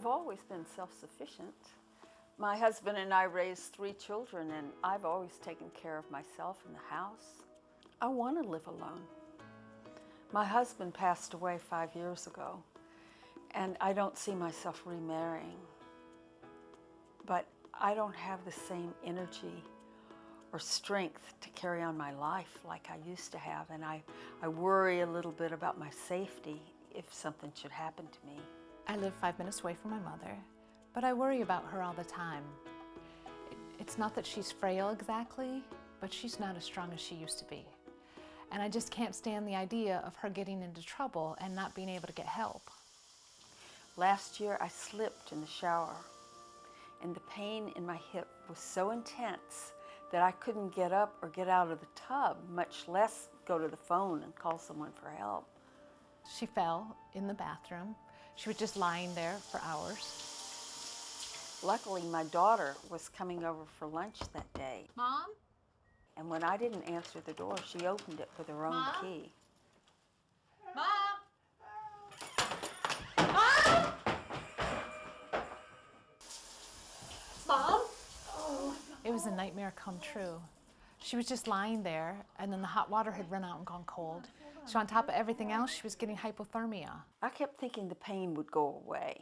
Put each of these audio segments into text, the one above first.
I've always been self-sufficient. My husband and I raised 3 children, and I've always taken care of myself in the house. I want to live alone. My husband passed away 5 years ago, and I don't see myself remarrying. But I don't have the same energy or strength to carry on my life like I used to have, and I worry a little bit about my safety if something should happen to me. I live 5 minutes away from my mother, but I worry about her all the time. It's not that she's frail exactly, but she's not as strong as she used to be. And I just can't stand the idea of her getting into trouble and not being able to get help. Last year I slipped in the shower, and the pain in my hip was so intense that I couldn't get up or get out of the tub, much less go to the phone and call someone for help. She fell in the bathroom. She was just lying there for hours. Luckily, my daughter was coming over for lunch that day. Mom? And when I didn't answer the door, she opened it with her own Mom? key. Mom? Mom? Mom? It was a nightmare come true. She was just lying there, and then the hot water had run out and gone cold. So on top of everything else, she was getting hypothermia. I kept thinking the pain would go away,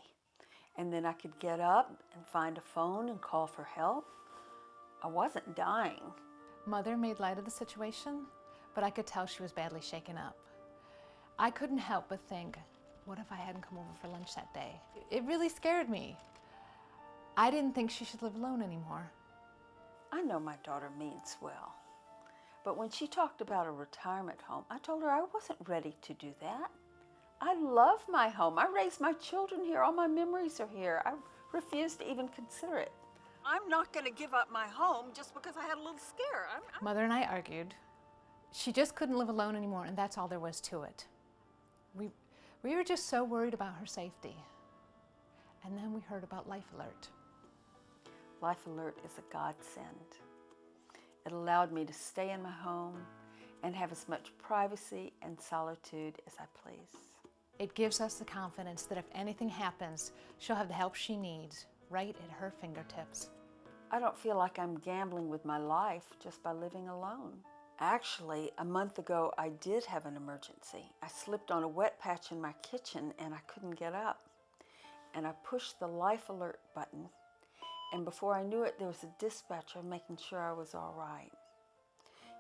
and then I could get up and find a phone and call for help. I wasn't dying. Mother made light of the situation, but I could tell she was badly shaken up. I couldn't help but think, what if I hadn't come over for lunch that day? It really scared me. I didn't think she should live alone anymore. I know my daughter means well, but when she talked about a retirement home, I told her I wasn't ready to do that. I love my home. I raised my children here. All my memories are here. I refuse to even consider it. I'm not going to give up my home just because I had a little scare. Mother and I argued. She just couldn't live alone anymore, and that's all there was to it. We were just so worried about her safety. And then we heard about Life Alert. Life Alert is a godsend. It allowed me to stay in my home and have as much privacy and solitude as I please. It gives us the confidence that if anything happens, she'll have the help she needs right at her fingertips. I don't feel like I'm gambling with my life just by living alone. Actually, a month ago, I did have an emergency. I slipped on a wet patch in my kitchen and I couldn't get up. And I pushed the Life Alert button, and before I knew it, there was a dispatcher making sure I was all right.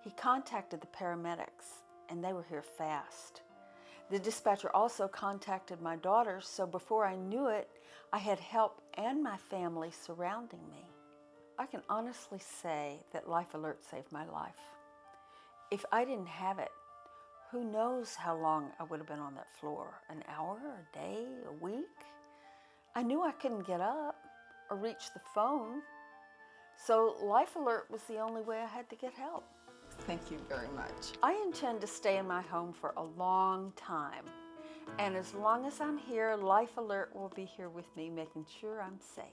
He contacted the paramedics, and they were here fast. The dispatcher also contacted my daughter, so before I knew it, I had help and my family surrounding me. I can honestly say that Life Alert saved my life. If I didn't have it, who knows how long I would have been on that floor? An hour, a day, a week? I knew I couldn't get up or reach the phone, so Life Alert was the only way I had to get help. Thank you very much. I intend to stay in my home for a long time, and as long as I'm here, Life Alert will be here with me, making sure I'm safe.